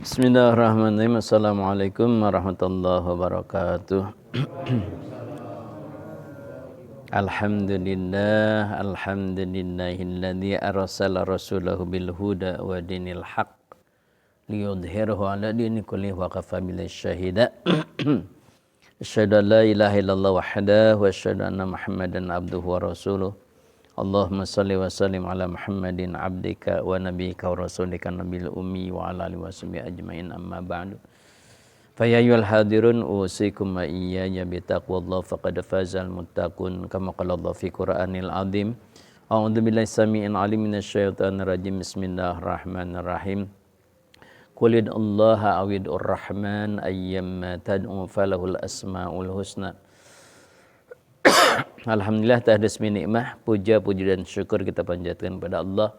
Bismillahirrahmanirrahim. Assalamualaikum warahmatullahi wabarakatuh. Alhamdulillahilladzi arsala rasulahu bil huda wa dinil haq liyudhhirahu 'ala dini kullihi wa kafa billahi syahida. Asyhadu an la ilaha illallah wahdahu wa asyhadu anna Muhammadan abduhu wa rasuluh. Allahumma salli wa sallim ala Muhammadin abdika wa nabiyyika wa rasulika nabil ummi wa ala alihi wa sahbihi ajmain, amma ba'du. Fa ya ayyuhal hadirun usikum wa iyaya bi taqwallah faqad fazal muttaqun kama qala Allah fi Qur'anil azim. A'udzu billahi samii'il 'alim minasyaitonir rajim. Bismillahirrahmanirrahim. Qul idallaha awidur rahman ayyamma tad'u falahul asmaul husna. Alhamdulillah tahdas min nikmah, puja puji dan syukur kita panjatkan kepada Allah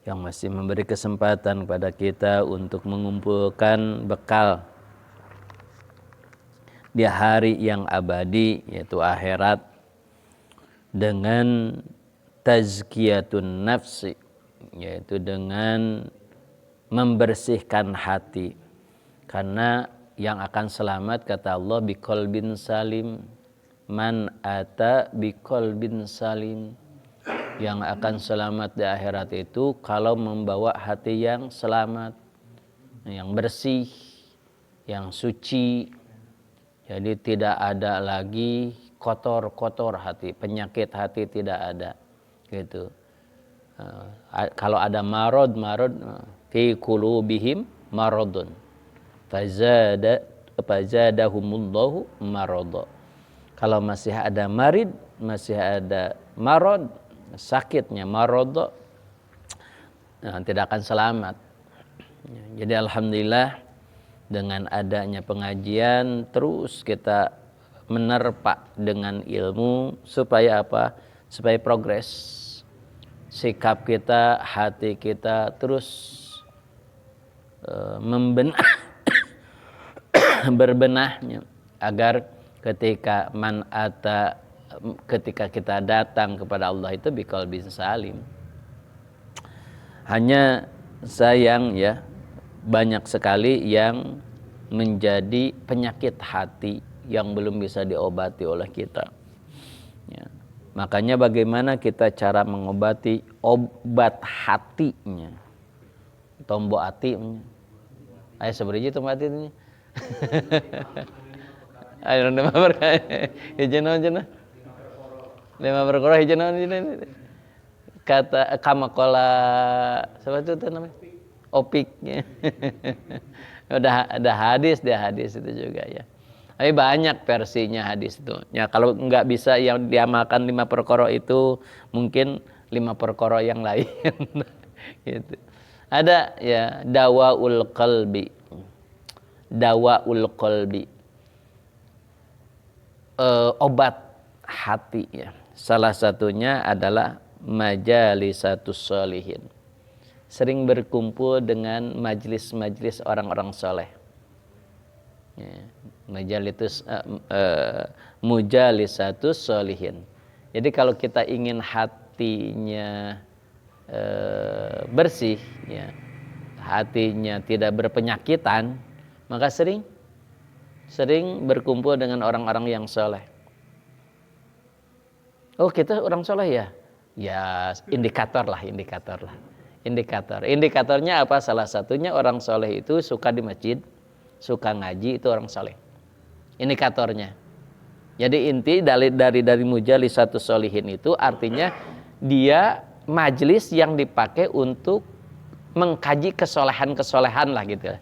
yang masih memberi kesempatan kepada kita untuk mengumpulkan bekal di hari yang abadi yaitu akhirat dengan tazkiyatun nafsi, yaitu dengan membersihkan hati, karena yang akan selamat kata Allah biqalbin salim. Man ata biqalbin salim, yang akan selamat di akhirat itu kalau membawa hati yang selamat, yang bersih, yang suci. Jadi tidak ada lagi kotor-kotor hati, penyakit hati tidak ada gitu. Kalau ada marad fi qulubihim maradun fazadahumullahu marada. Kalau masih ada marid, masih ada marad, sakitnya marad, tidak akan selamat. Jadi alhamdulillah dengan adanya pengajian terus kita menerpa dengan ilmu supaya apa? Supaya progres. Sikap kita, hati kita terus berbenahnya agar ketika kita datang kepada Allah itu biqalbin salim. Hanya sayang ya, banyak sekali yang menjadi penyakit hati yang belum bisa diobati oleh kita ya. Makanya bagaimana kita cara mengobati obat hatinya, tombok hatinya. Ayo seberiji tombok hatinya. Ayo lima perkara hijau lima perkara hijau kata kamakola siapa itu namanya opiknya. Udah ada hadis itu juga ya. Tapi banyak versinya hadis itu ya. Kalau nggak bisa yang diamalkan 5 perkara itu, mungkin 5 perkara yang lain. Gitu. Ada ya dawaul qalbi obat hati ya. Salah satunya adalah majalisatus sholihin. Sering berkumpul dengan majlis-majlis orang-orang soleh. Ya, mujalisatus sholihin. Jadi kalau kita ingin hatinya bersih ya, hatinya tidak berpenyakitan, maka sering berkumpul dengan orang-orang yang soleh. Oh kita orang soleh ya? Ya indikator. Indikatornya apa? Salah satunya orang soleh itu suka di masjid, suka ngaji, itu orang soleh. Indikatornya. Jadi inti dari mujalisatus sholihin itu artinya dia majelis yang dipakai untuk mengkaji kesolehan lah gitu.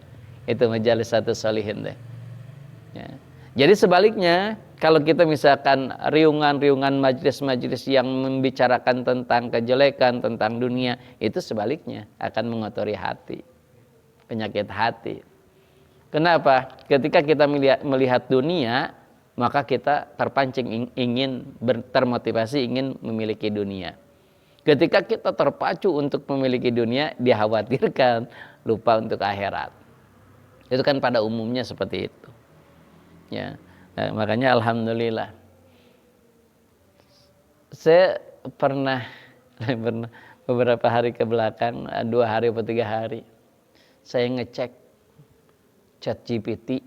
Itu mujalisatus sholihin deh. Ya. Jadi sebaliknya, kalau kita misalkan riungan majlis-majlis yang membicarakan tentang kejelekan, tentang dunia, itu sebaliknya akan mengotori hati, penyakit hati. Kenapa? Ketika kita melihat dunia, maka kita terpancing termotivasi ingin memiliki dunia. Ketika kita terpacu untuk memiliki dunia, dikhawatirkan lupa untuk akhirat. Itu kan pada umumnya seperti itu. Ya, nah, makanya alhamdulillah. Saya pernah beberapa hari ke belakang, 2 hari atau 3 hari, saya ngecek ChatGPT.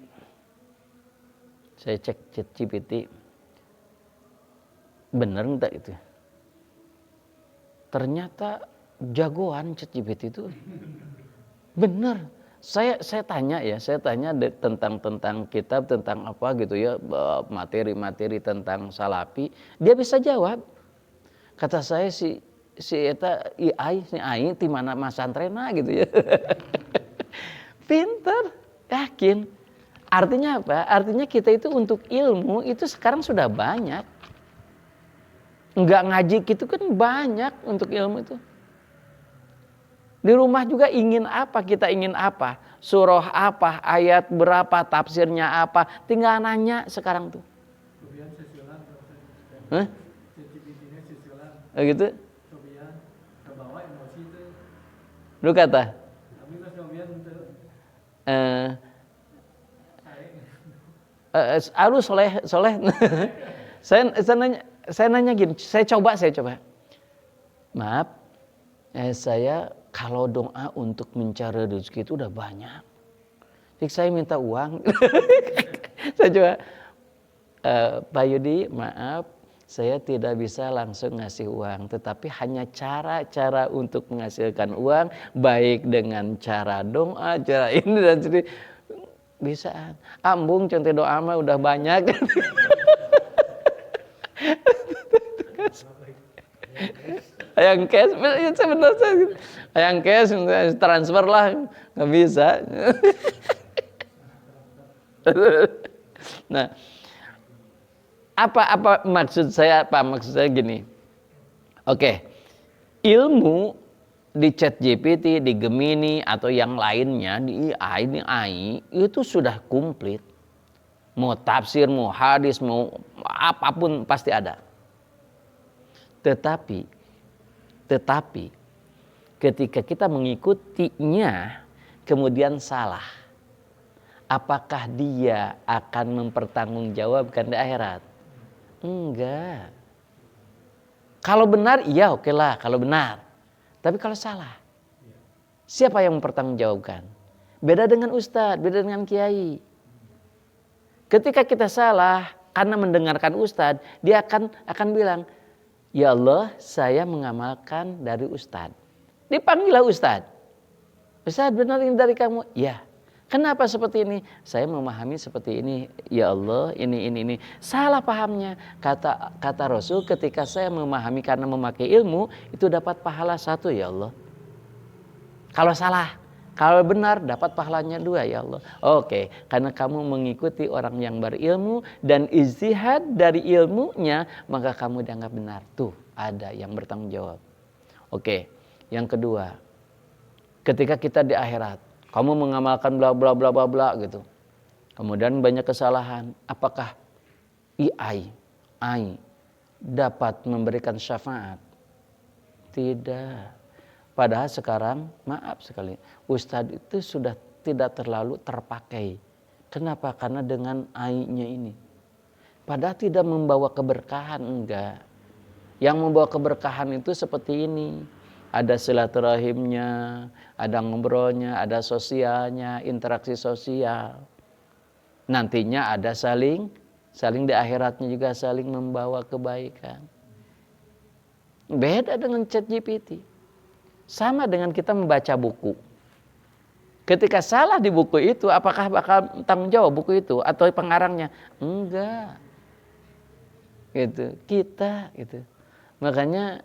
Saya cek ChatGPT. Bener enggak itu? Ternyata jagoan ChatGPT itu. Bener. Saya tanya tentang kitab, tentang apa gitu ya, materi-materi tentang Salafi, dia bisa jawab. Kata saya si eta AI ti mana masantrena gitu ya. Pinter, yakin. Artinya apa? Artinya kita itu untuk ilmu itu sekarang sudah banyak. Enggak ngaji gitu kan banyak untuk ilmu itu. Di rumah juga ingin apa, kita ingin apa, surah apa, ayat berapa, tafsirnya apa, tinggal nanya sekarang tuh. Hah? Gitu? Lu kata? Alus soleh. saya nanya gini, saya coba. Maaf, saya kalau doa untuk mencari rezeki itu udah banyak. Jadi saya minta uang. Saya coba, Pak Yudi, maaf, saya tidak bisa langsung ngasih uang, tetapi hanya cara-cara untuk menghasilkan uang, baik dengan cara doa, cara ini dan sebagainya. Bisa. Ambung contoh doa mah udah banyak. Yang cash, sebenarnya yang cash transfer lah nggak bisa. Nah, apa maksud saya? Apa maksud saya gini? Oke, ilmu di ChatGPT, di Gemini atau yang lainnya di AI itu sudah komplit. Mau tafsir, mau hadis, mau apapun pasti ada. Tetapi ketika kita mengikutinya kemudian salah, apakah dia akan mempertanggungjawabkan di akhirat? Enggak. Kalau benar, iya oke lah kalau benar. Tapi kalau salah, siapa yang mempertanggungjawabkan? Beda dengan ustadz, beda dengan kiai. Ketika kita salah karena mendengarkan ustadz, dia akan bilang, ya Allah, saya mengamalkan dari ustadz. Dipanggillah ustadz. Ustadz, benar ini dari kamu? Ya. Kenapa seperti ini? Saya memahami seperti ini. Ya Allah, ini. Salah pahamnya. Kata Rasul, ketika saya memahami karena memakai ilmu, itu dapat pahala 1 ya Allah. Kalau salah, kalau benar dapat pahalanya 2 ya Allah. Oke, karena kamu mengikuti orang yang berilmu dan ijtihad dari ilmunya, maka kamu dianggap benar. Tuh, ada yang bertanggung jawab. Oke, yang kedua, ketika kita di akhirat, kamu mengamalkan bla bla bla bla bla gitu. Kemudian banyak kesalahan. Apakah AI dapat memberikan syafaat? Tidak. Padahal sekarang, maaf sekali, ustadz itu sudah tidak terlalu terpakai. Kenapa? Karena dengan AI-nya ini. Padahal tidak membawa keberkahan, enggak. Yang membawa keberkahan itu seperti ini. Ada silaturahimnya, ada ngobrolnya, ada sosialnya, interaksi sosial. Nantinya ada saling di akhiratnya juga saling membawa kebaikan. Beda dengan ChatGPT. Sama dengan kita membaca buku. Ketika salah di buku itu, apakah bakal tanggung jawab buku itu atau pengarangnya? Enggak. Gitu. Kita gitu. Makanya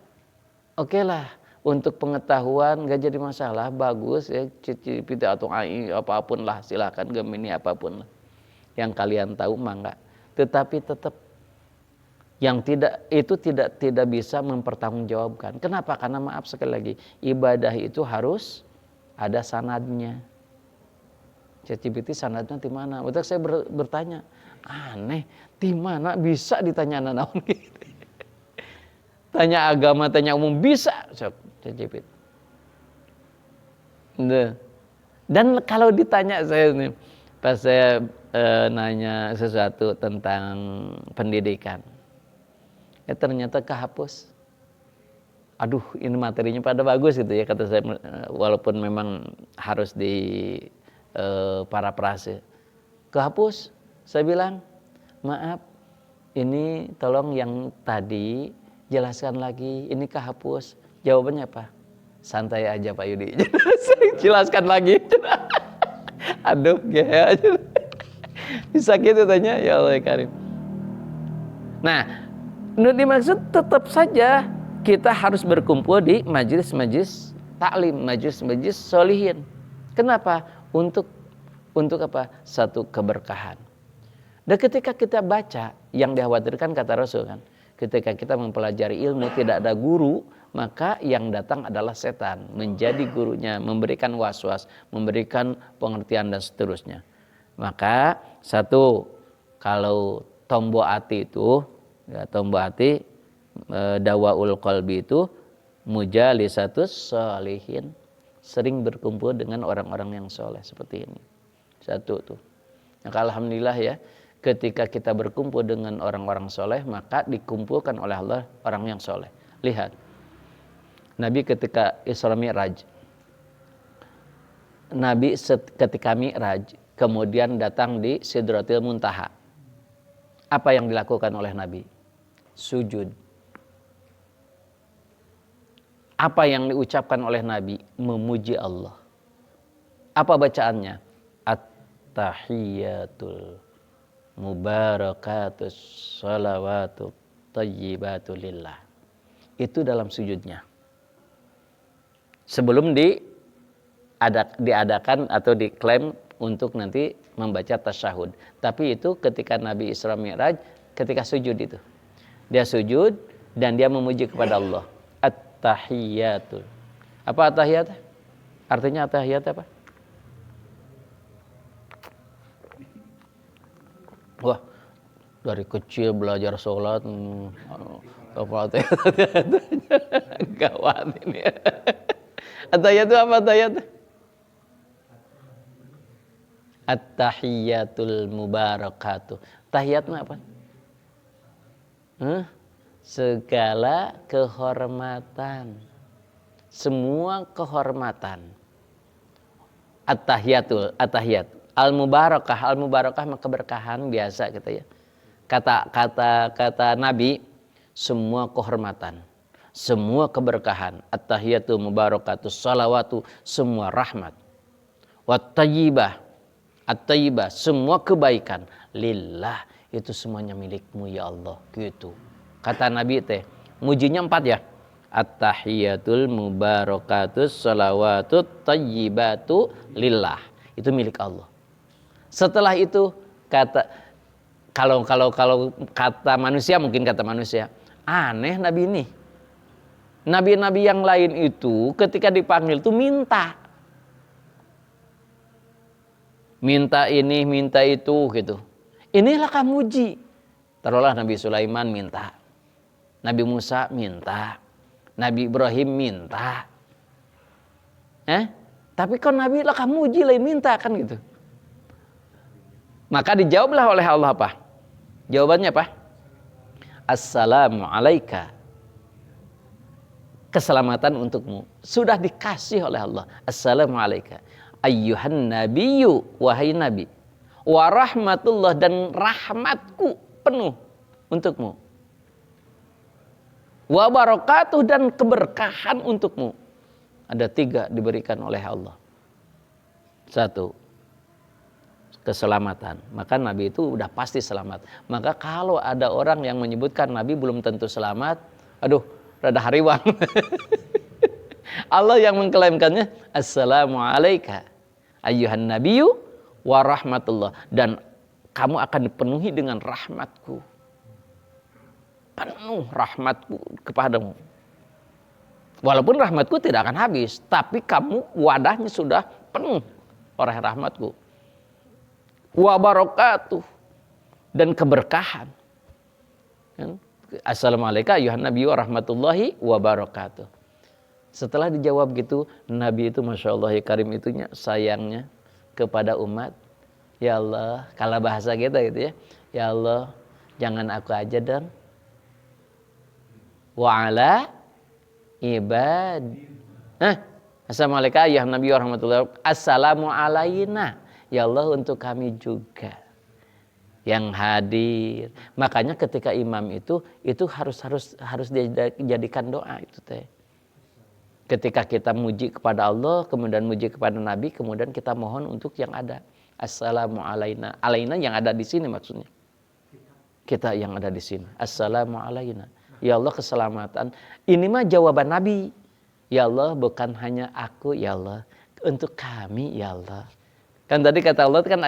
oke lah. Untuk pengetahuan gak jadi masalah, bagus ya, ChatGPT atau AI apapun lah, silahkan Gemini apapun lah. Yang kalian tahu mah enggak. Tetapi tetap yang tidak bisa mempertanggungjawabkan. Kenapa? Karena maaf sekali lagi, ibadah itu harus ada sanadnya. ChatGPT sanadnya di mana? Betul saya bertanya, aneh, di mana bisa ditanya naon gitu. Tanya agama, tanya umum bisa. ChatGPT. Dan kalau ditanya saya nih, pas saya nanya sesuatu tentang pendidikan, ternyata kehapus. Aduh, ini materinya pada bagus gitu ya kata saya, walaupun memang harus di parafrase. kehapus. Saya bilang, maaf, ini tolong yang tadi jelaskan lagi, ini kehapus. Jawabannya apa? Santai aja Pak Yudi. Jelaskan lagi. Aduh, ya. Bisa gitu tanya, ya Allah Karim. Nah, dimaksud tetap saja kita harus berkumpul di majelis-majelis taklim, majelis-majelis sholihin. Kenapa? Untuk apa? Satu keberkahan. Dan ketika kita baca, yang dikhawatirkan kata Rasul kan, ketika kita mempelajari ilmu tidak ada guru, maka yang datang adalah setan menjadi gurunya, memberikan was-was, memberikan pengertian dan seterusnya. Maka satu, kalau tombo ati itu, ya, tombo ati dawaul qalbi itu mujalisatus sholihin, sering berkumpul dengan orang-orang yang soleh seperti ini. Satu tuh. Maka alhamdulillah ya, ketika kita berkumpul dengan orang-orang soleh, maka dikumpulkan oleh Allah orang yang soleh. Lihat, Nabi ketika Isra Mi'raj, Nabi ketika Mi'raj, kemudian datang di Sidratil Muntaha. Apa yang dilakukan oleh Nabi? Sujud. Apa yang diucapkan oleh Nabi? Memuji Allah. Apa bacaannya? At-tahiyatul mubarakatus salawatut tayyibatu lillah. Itu dalam sujudnya. Sebelum diadakan atau diklaim untuk nanti membaca tasyahud. Tapi itu ketika Nabi Isra Mi'raj, ketika sujud itu. Dia sujud dan dia memuji kepada Allah. At-tahiyatul. Apa at-tahiyat? Artinya at-tahiyat apa? Wah, dari kecil belajar sholat, gawat ini. At-tahiyat itu apa at-tahiyat? At-tahiyatul mubarakatuh. Tahiyatnya apa? Segala kehormatan. Semua kehormatan. At-tahiyatul, at-tahiyat. Al-mubarakah maka keberkahan biasa gitu ya. Kata Nabi, semua kehormatan, semua keberkahan, at-tahiyatul mubarakatuh, salawatu, semua rahmat. Wat-tayyibah, at-tayyibah, semua kebaikan, lillah, itu semuanya milikmu ya Allah, gitu. Kata Nabi teh, mujinya 4 ya. At-tahiyatul mubarakatuh, salawatu, tayyibatu, lillah. Itu milik Allah. Setelah itu kalau kata manusia, mungkin kata manusia, aneh Nabi ini. Nabi-nabi yang lain itu ketika dipanggil tuh minta ini, minta itu gitu. Inilah kamu muji. Taruhlah Nabi Sulaiman minta, Nabi Musa minta, Nabi Ibrahim minta. Tapi kok Nabi lah kamu muji lain minta kan gitu. Maka dijawablah oleh Allah apa? Jawabannya apa? Assalamu alaika. Keselamatan untukmu. Sudah dikasih oleh Allah. Assalamu alaika. Ayyuhan nabiyyu, wahai nabi. Wa rahmatullah, dan rahmatku penuh untukmu. Wa barakatuh, dan keberkahan untukmu. Ada 3 diberikan oleh Allah. 1, keselamatan. Maka Nabi itu udah pasti selamat. Maka kalau ada orang yang menyebutkan Nabi belum tentu selamat, aduh, rada hariwang. Allah yang mengklaimkannya, Assalamu alaika ayyuhan nabiyyu wa rahmatullah, dan kamu akan dipenuhi dengan rahmatku. Penuh rahmatku kepadamu. Walaupun rahmatku tidak akan habis, tapi kamu wadahnya sudah penuh oleh rahmatku. Wa barakatuh, dan keberkahan. Assalamualaikum ayuhan nabi wa rahmatullahi wa barakatuh. Setelah dijawab gitu, Nabi itu Masya Allah ya karim itunya sayangnya kepada umat. Ya Allah, kalau bahasa kita gitu ya, ya Allah jangan aku aja dong. Wa ala ibad. Assalamualaikum ayuhan nabi wa rahmatullahi wa barakatuh. Assalamu alayna. Ya Allah untuk kami juga. yang hadir. Makanya ketika imam itu harus dijadikan doa itu teh. Ketika kita muji kepada Allah, kemudian muji kepada Nabi, kemudian kita mohon untuk yang ada. Assalamu alaina. Alaina yang ada di sini maksudnya. Kita yang ada di sini. Assalamu alaina. Ya Allah keselamatan. Ini mah jawaban Nabi. Ya Allah bukan hanya aku ya Allah. Untuk kami ya Allah. Kan tadi kata Allah kan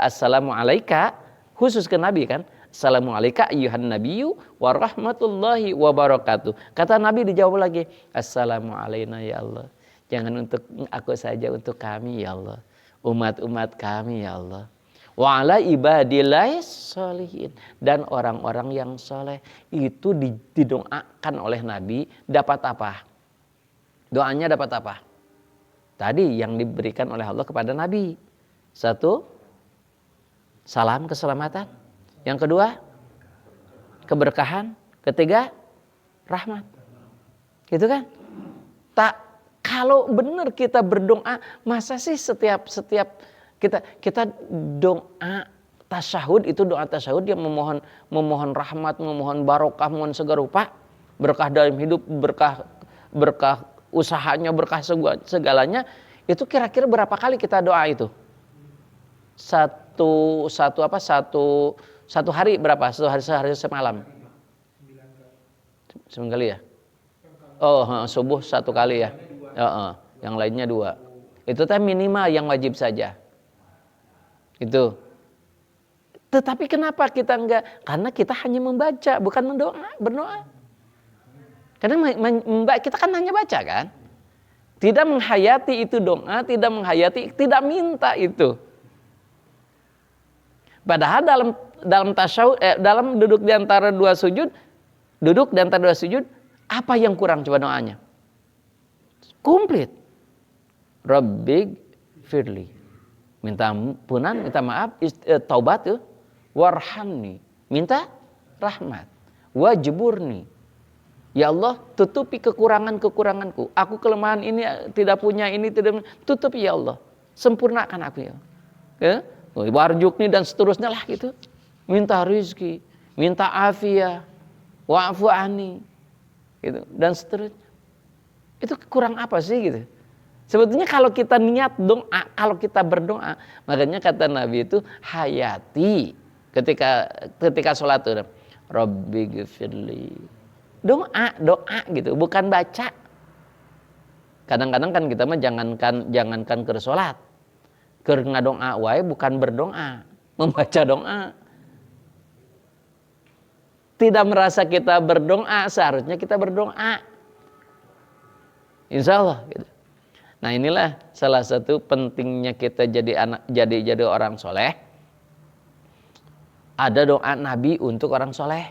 assalamu alaika. Khusus ke Nabi kan. Assalamualaikum ayyuhan nabiyyu wa rahmatullahi wa barakatuh. Kata Nabi dijawab lagi. Assalamualaikum ya Allah. Jangan untuk aku saja, untuk kami ya Allah. Umat-umat kami ya Allah. Wa ala ibadillahis sholihin. Dan orang-orang yang soleh. Itu didoakan oleh Nabi. Dapat apa? Doanya dapat apa? Tadi yang diberikan oleh Allah kepada Nabi. Satu, salam keselamatan. Yang kedua, keberkahan. Ketiga, rahmat. Gitu kan? Kalau benar kita berdoa, masa sih setiap kita doa tasyahud itu doa tasyahud yang memohon rahmat, memohon barokah, memohon segala rupa, berkah dalam hidup, berkah usahanya, berkah segalanya. Itu kira-kira berapa kali kita doa itu? Satu hari berapa? Sehari semalam. 9 kali ya? Oh, subuh 1 kali ya? Yang lainnya 2. Itu teh minimal yang wajib saja. Itu. Tetapi kenapa kita enggak? Karena kita hanya membaca, bukan berdoa. Karena kita kan hanya baca kan? Tidak menghayati itu doa, tidak menghayati, tidak minta itu. Padahal dalam tasyahud, dalam duduk di antara dua sujud, apa yang kurang coba doanya? Komplit. Rabbig firli. Minta ampunan, minta maaf, taubat tuh. Warhamni. Minta rahmat. Wajburni. Ya Allah, tutupi kekurangan-kekuranganku. Aku kelemahan ini tidak punya ini tidak, tutupi ya Allah. Sempurnakan aku ya. Warjukni dan seterusnya lah gitu. Minta rizki, minta afiyah, wa'fu ani, gitu, dan seterusnya. Itu kurang apa sih gitu? Sebetulnya kalau kita niat doa, kalau kita berdoa, makanya kata Nabi itu hayati ketika sholat itu, Rabbi ghfirli. Doa gitu, bukan baca. Kadang-kadang kan kita mah jangankan ke sholat. Keur ngadoa wae bukan berdoa, membaca doa. Tidak merasa kita berdoa, seharusnya kita berdoa. Insya Allah. Gitu. Nah inilah salah satu pentingnya kita jadi orang soleh. Ada doa Nabi untuk orang soleh.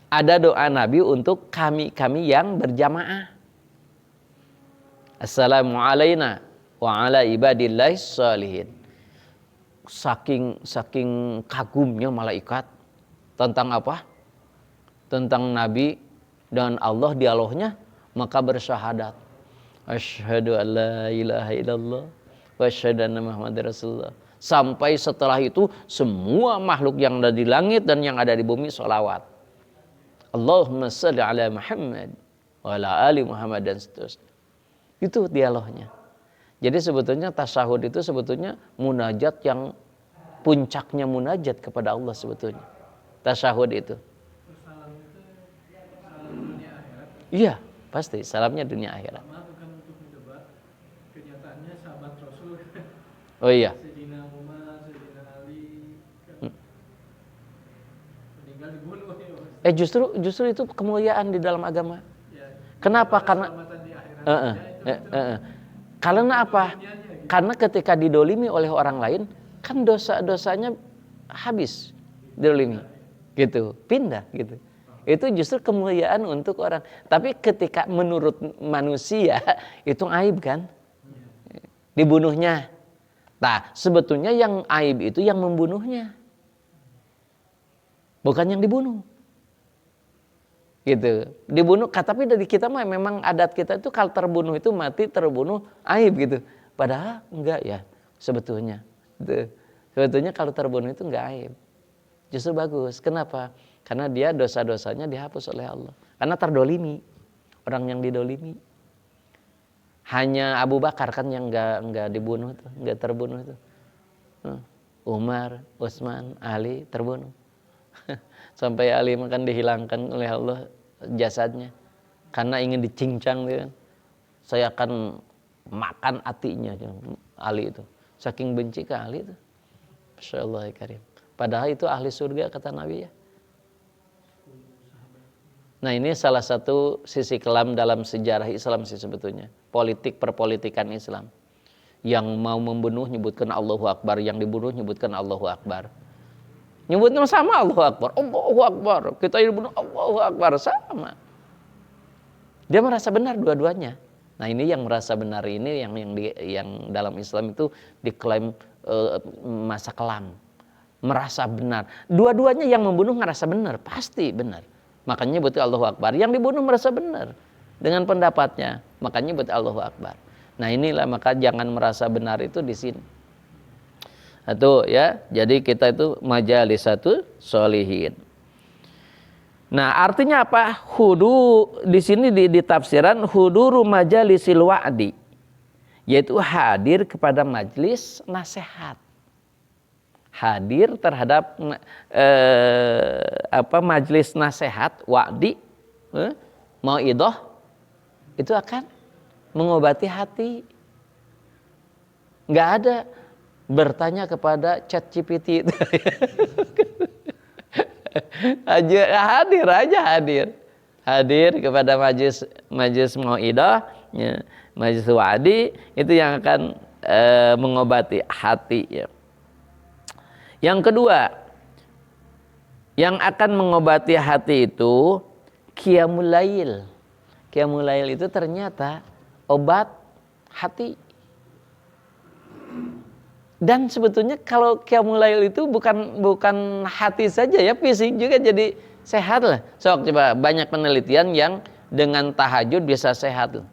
Ada doa Nabi untuk kami yang berjamaah. Assalamualaikum wa ala ibadillahis sholihin. Saking kagumnya malaikat tentang apa? Tentang Nabi dan Allah, dialognya, maka bersyahadat. Asyhadu an la ilaha illallah wa asyhadu anna Muhammadar Rasulullah. Sampai setelah itu semua makhluk yang ada di langit dan yang ada di bumi sholawat. Allahumma shalli ala Muhammad wa ala ali Muhammad dan seterusnya. Itu dialognya. Jadi sebetulnya tasyahud itu sebetulnya munajat yang puncaknya munajat kepada Allah sebetulnya. Tasyahud itu. Salam itu salam dunia akhirat. Iya, pasti salamnya dunia akhirat. Bukan untuk mendebat. Kenyataannya sahabat Rasul. Oh iya. Sayyidina Umar, Sayyidina Ali meninggal dibunuh ya. Justru itu kemuliaan di dalam agama. Ya, Kenapa? Karena karena apa? Karena ketika didolimi oleh orang lain, kan dosa-dosanya habis didolimi, gitu, pindah, gitu. Itu justru kemuliaan untuk orang. Tapi ketika menurut manusia itu aib kan, dibunuhnya. Nah, sebetulnya yang aib itu yang membunuhnya, bukan yang dibunuh. Gitu, dibunuh. Tapi dari kita mah memang adat kita itu kalau terbunuh itu mati terbunuh aib gitu. Padahal enggak ya sebetulnya. Gitu. Sebetulnya kalau terbunuh itu nggak aib, justru bagus. Kenapa? Karena dia dosa-dosanya dihapus oleh Allah. Karena terdolimi, orang yang didolimi. Hanya Abu Bakar kan yang nggak dibunuh tuh, nggak terbunuh tuh. Umar, Utsman, Ali terbunuh. Sampai Ali makan dihilangkan oleh Allah jasadnya karena ingin dicincang gitu kan. Saya akan makan hatinya Ali itu. Saking benci ke Ali itu. Masyaallah ya karim. Padahal itu ahli surga kata Nabi ya. Nah, ini salah satu sisi kelam dalam sejarah Islam sih sebetulnya. Politik perpolitikan Islam. Yang mau membunuh nyebutkan Allahu Akbar, yang dibunuh nyebutkan Allahu Akbar. Nyebutkan sama Allahu Akbar, Allahu Akbar. Kita dibunuh Allahu Akbar sama. Dia merasa benar dua-duanya. Nah, ini yang merasa benar ini yang dalam Islam itu diklaim masa kelam. Merasa benar. Dua-duanya yang membunuh merasa benar, pasti benar. Makanya nyebut Allahu Akbar. Yang dibunuh merasa benar dengan pendapatnya. Makanya nyebut Allahu Akbar. Nah, inilah maka jangan merasa benar itu di sini. Itu ya. Jadi kita itu majalisatu sholihin. Nah, artinya apa? Hudu di sini di tafsiran huduru majalisil wa'di, yaitu hadir kepada majlis nasihat. Hadir terhadap majlis nasihat wa'di, mauidhah, itu akan mengobati hati. Nggak ada bertanya kepada ChatGPT itu. Hadir kepada majlis mauidhah, ya, majlis wa'di, itu yang akan mengobati hati ya. Yang kedua, yang akan mengobati hati itu qiyamul lail. Qiyamul lail itu ternyata obat hati. Dan sebetulnya kalau qiyamul lail itu bukan hati saja ya, fisik juga jadi sehat lah. Sok coba, banyak penelitian yang dengan tahajud bisa sehat loh.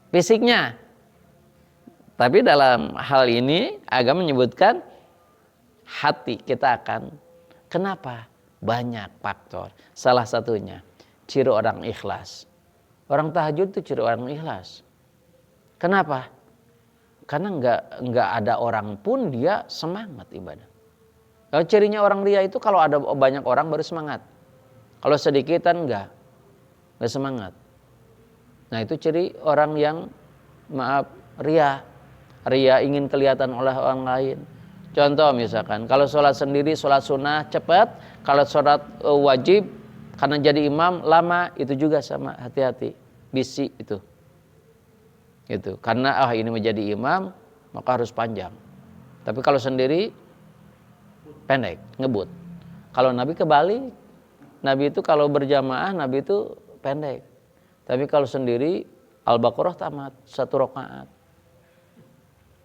Fisiknya. Tapi dalam hal ini agama menyebutkan hati kita akan. Kenapa? Banyak faktor. Salah satunya ciri orang ikhlas. Orang tahajud itu ciri orang ikhlas. Kenapa? Karena nggak ada orang pun dia semangat ibadah. Kalau cirinya orang ria itu kalau ada banyak orang baru semangat. Kalau sedikitan nggak semangat. Nah, itu ciri orang yang ria. Ria ingin kelihatan oleh orang lain. Contoh misalkan, kalau sholat sendiri, sholat sunnah cepat, kalau sholat wajib karena jadi imam lama, itu juga sama, hati-hati, bisi itu. Gitu. Karena ini menjadi imam, maka harus panjang. Tapi kalau sendiri pendek, ngebut. Kalau Nabi kebalik, Nabi itu kalau berjamaah, Nabi itu pendek. Tapi kalau sendiri, Al-Baqarah tamat, 1 rakaat.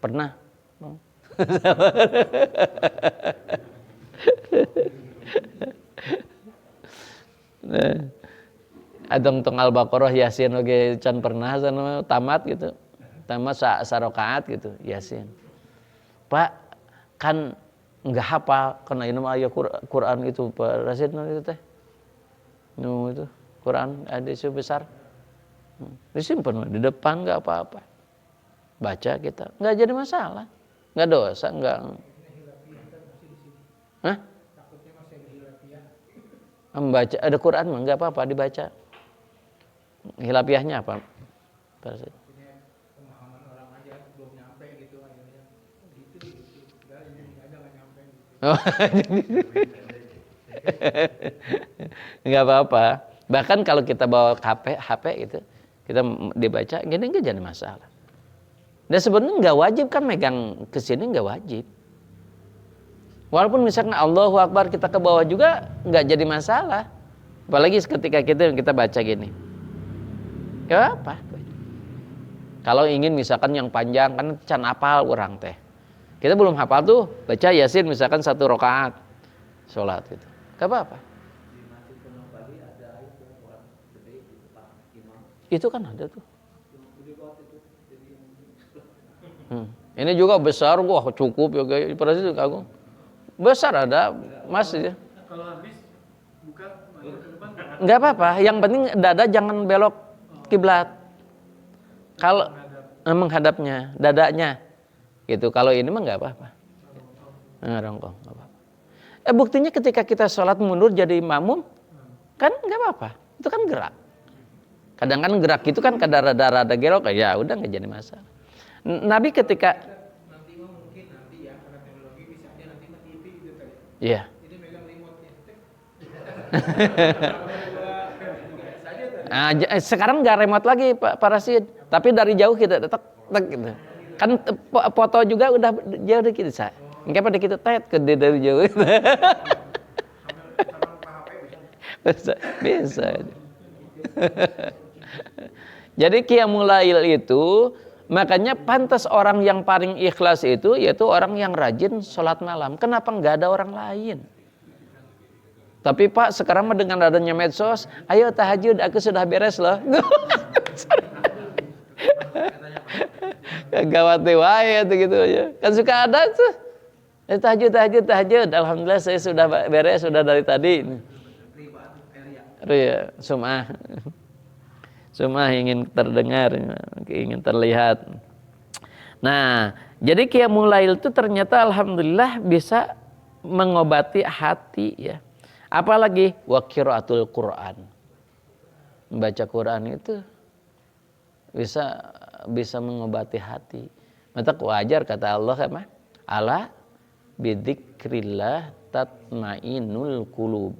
Pernah? Adong tong Al-Baqarah Yasin oge can pernah sana tamat gitu. Tamat sarokaat gitu Yasin. Pak kan enggak hafal karena ini mah aya Quran itu Pak Rasid itu teh. Itu Quran ada isu besar. Disimpan di depan enggak apa-apa. Baca kita, enggak jadi masalah. Enggak dosa, enggak. Hah? Membaca ada Quran mah enggak apa-apa dibaca. Hilapiahnya apa? Pemahaman orang aja belum nyampe gitu akhirnya. Gitu. Enggak nyampe gitu. Enggak apa-apa. Bahkan kalau kita bawa HP gitu, kita dibaca gini enggak jadi masalah. Dan sebenarnya enggak wajib kan megang ke sini, enggak wajib. Walaupun misalnya Allahu Akbar kita ke bawah juga enggak jadi masalah. Apalagi ketika kita baca gini. Enggak apa. Kalau ingin misalkan yang panjang kan can apal orang teh. Kita belum hafal tuh, baca Yasin misalkan 1 rakaat sholat gitu. Enggak apa-apa. Itu kan ada tuh. Ini juga besar, wah cukup ya guys. Pada situ Agung. Besar ada masih. Kalau habis buka ke depan. Enggak apa-apa, yang penting dada jangan belok kiblat. Kalau menghadapnya, dadanya. Gitu. Kalau ini mah enggak apa-apa. Rongkong, enggak apa-apa. Buktinya ketika kita sholat mundur jadi makmum, kan enggak apa-apa. Itu kan gerak. Kadang kan gerak itu kan rada gelok, ya udah enggak jadi masalah. Nabi ketika Nanti mungkin nanti ya karena teknologi bisa aja nanti ke TV gitu kali. iya. Jadi megang remote-nya. Sekarang nggak remote lagi Pak Rasid, tapi dari jauh kita tek gitu. Kan foto juga udah jauh dikit saya. Enggak pada kita tet ke dari jauh. Bisa. Jadi qiyamul lail itu makanya pantas orang yang paling ikhlas itu yaitu orang yang rajin sholat malam. Kenapa nggak ada orang lain? Tapi Pak sekarang dengan adanya medsos, ayo tahajud, aku sudah beres loh. Gawat wae itu gitu aja. Kan suka ada tuh. Tahajud. Alhamdulillah saya sudah beres, sudah dari tadi. Ria, Sum'ah ingin terdengar, ingin terlihat. Nah, jadi qiyamul lail itu ternyata alhamdulillah bisa mengobati hati ya. Apalagi wa qiraatul Quran. Membaca Quran itu bisa mengobati hati. Maka wajar kata Allah apa? Ala bidzikrillah tatmainul qulub.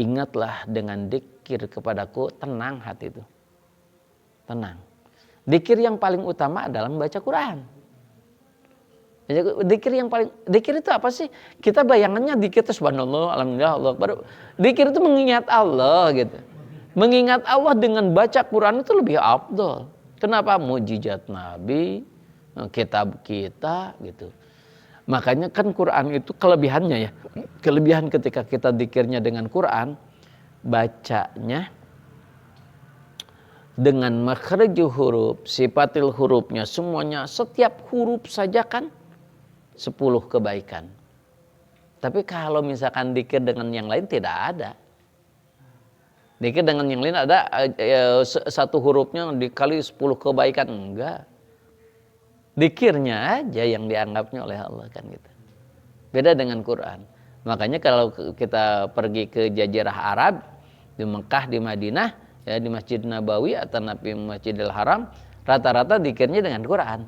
Ingatlah dengan dzikir kepadaku, tenang hati itu. Tenang. Dzikir yang paling utama adalah membaca Quran. Dzikir itu apa sih? Kita bayangannya dzikir itu subhanallah, alhamdulillah, Allah akbar. Dzikir itu mengingat Allah gitu. Mengingat Allah dengan baca Quran itu lebih afdal. Kenapa? Mujizat Nabi, kitab kita gitu. Makanya kan Quran itu kelebihannya ya. Kelebihan ketika kita dzikirnya dengan Quran, bacanya dengan makhraju huruf, sifatil hurufnya semuanya, setiap huruf saja kan 10 kebaikan. Tapi kalau misalkan dzikir dengan yang lain tidak ada. Dzikir dengan yang lain ada satu hurufnya dikali 10 kebaikan, enggak. Dzikirnya aja yang dianggapnya oleh Allah kan gitu. Beda dengan Quran. Makanya kalau kita pergi ke Jazirah Arab, di Mekah, di Madinah, ya di Masjid Nabawi atau Nabi Masjidil Haram, rata-rata dzikirnya dengan Quran.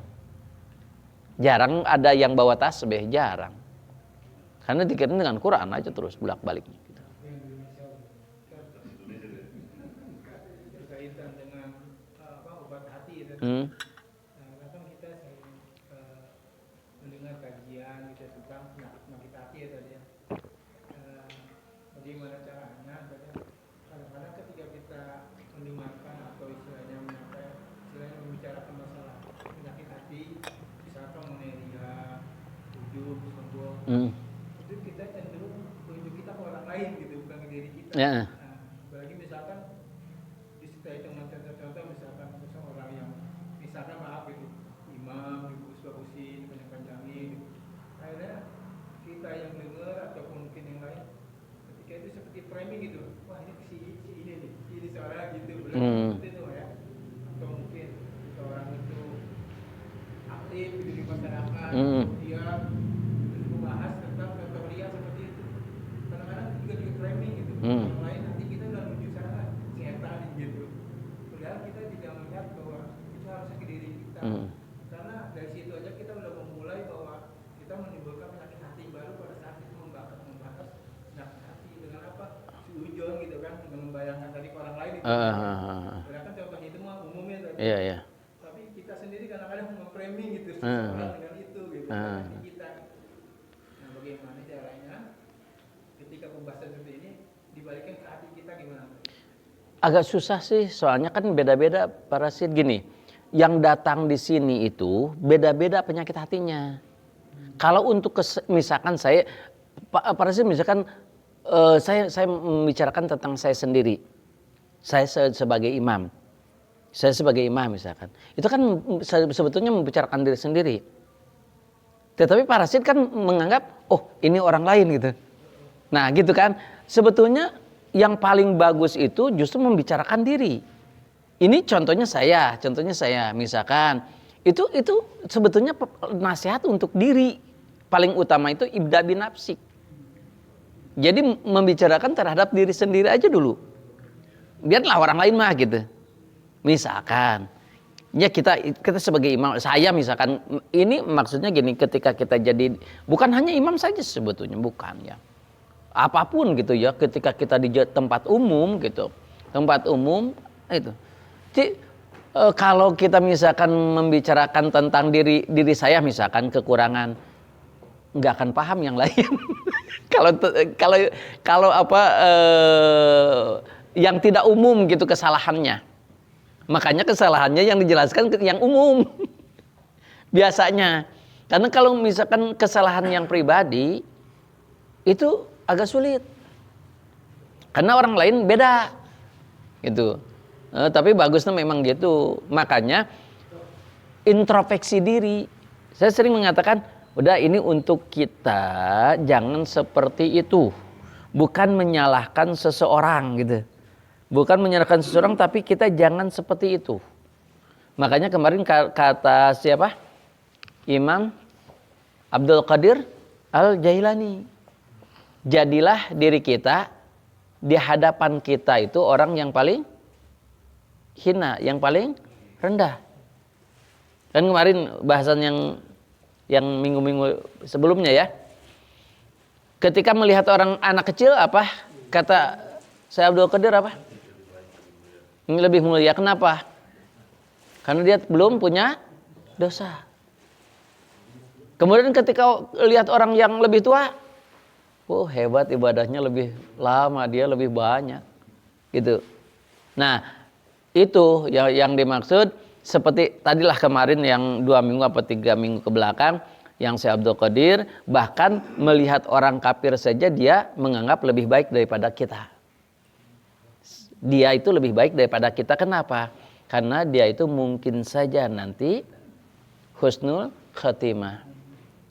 Jarang ada yang bawa tasbih, jarang. Karena dzikirnya dengan Quran aja terus bolak-balik gitu. Berkaitan dengan obat hati itu. Kadang kita sering mendengar kajian gitu tentang penyakit hati ya tadi ya. Bagaimana caranya? Kadang-kadang ketika kita mendengarkan atau istilahnya membicarakan masalah penyakit hati, misalkan meneria, ujub, sombong, itu kita cenderung tunjuk kita ke orang lain gitu, bukan ke diri kita. Ya. Apalagi misalkan disertai dengan contoh-contoh misalkan seseorang yang misalkan maaf gitu, imam dibagus-bagusin, panjang-panjangin, gitu. Akhirnya kita yang dengar ataupun mungkin yang lain, ketika itu seperti framing gitu, wah ini si ini nih, ini seorang gitu, seperti itu ya. Atau mungkin seorang itu aktif gitu di masyarakat, dia terus membahas tentang teoriya seperti itu. Kadang-kadang juga di framing gitu, yang lain nanti kita udah menuju sana setan gitu. Padahal kita tidak melihat bahwa itu harusnya ke diri kita. Karena dari situ aja kita udah memulai bahwa kita menimbulkan penyakit hati baru pada saat itu membahas penyakit hati dengan apa? Suujon gitu kan, dengan membayangkan tadi ke orang lain itu. Karena kan contohnya itu mah umumnya tadi. Iya. Tapi kita sendiri kadang-kadang memframing gitu seseorang dengan itu gitu. Hati kita. Nah, bagaimana caranya ketika pembahasan seperti ini dibalikkan ke hati kita gimana? Agak susah sih, soalnya kan beda-beda parasit gini. Yang datang di sini itu beda-beda penyakit hatinya. Kalau untuk misalkan saya parasit misalkan saya membicarakan tentang saya sendiri. Saya sebagai imam. Saya sebagai imam misalkan. Itu kan sebetulnya membicarakan diri sendiri. Tetapi parasit kan menganggap, oh ini orang lain gitu. Nah gitu kan, sebetulnya yang paling bagus itu justru membicarakan diri. Ini contohnya saya, misalkan itu sebetulnya nasihat untuk diri. Paling utama itu ibda binafsik. Jadi membicarakan terhadap diri sendiri aja dulu. Biarlah orang lain mah gitu. Misalkan, ya kita sebagai imam, saya misalkan, ini maksudnya gini, ketika kita jadi, bukan hanya imam saja sebetulnya, bukan ya. Apapun gitu ya, ketika kita di tempat umum gitu, tempat umum itu. Jadi, kalau kita misalkan membicarakan tentang diri saya misalkan kekurangan, nggak akan paham yang lain. kalau apa yang tidak umum gitu kesalahannya. Makanya kesalahannya yang dijelaskan yang umum. Biasanya. Karena kalau misalkan kesalahan yang pribadi itu agak sulit. Karena orang lain beda. Gitu. Tapi bagusnya memang gitu. Makanya introspeksi diri. Saya sering mengatakan, udah ini untuk kita jangan seperti itu. Bukan menyalahkan seseorang gitu. Bukan menyalahkan seseorang, tapi kita jangan seperti itu. Makanya kemarin kata siapa? Imam Abdul Qadir Al-Jailani. Jadilah diri kita di hadapan kita itu orang yang paling hina, yang paling rendah. Kan kemarin bahasan yang minggu-minggu sebelumnya ya. Ketika melihat orang anak kecil apa? Kata saya Abdul Qadir apa? Ini lebih mulia. Kenapa? Karena dia belum punya dosa. Kemudian ketika lihat orang yang lebih tua, oh hebat ibadahnya lebih lama, dia lebih banyak. Gitu. Nah, itu yang dimaksud seperti tadilah kemarin yang 2 minggu atau 3 minggu ke belakang yang saya Abdul Qadir bahkan melihat orang kafir saja dia menganggap lebih baik daripada kita. Dia itu lebih baik daripada kita. Kenapa? Karena dia itu mungkin saja nanti husnul khatimah.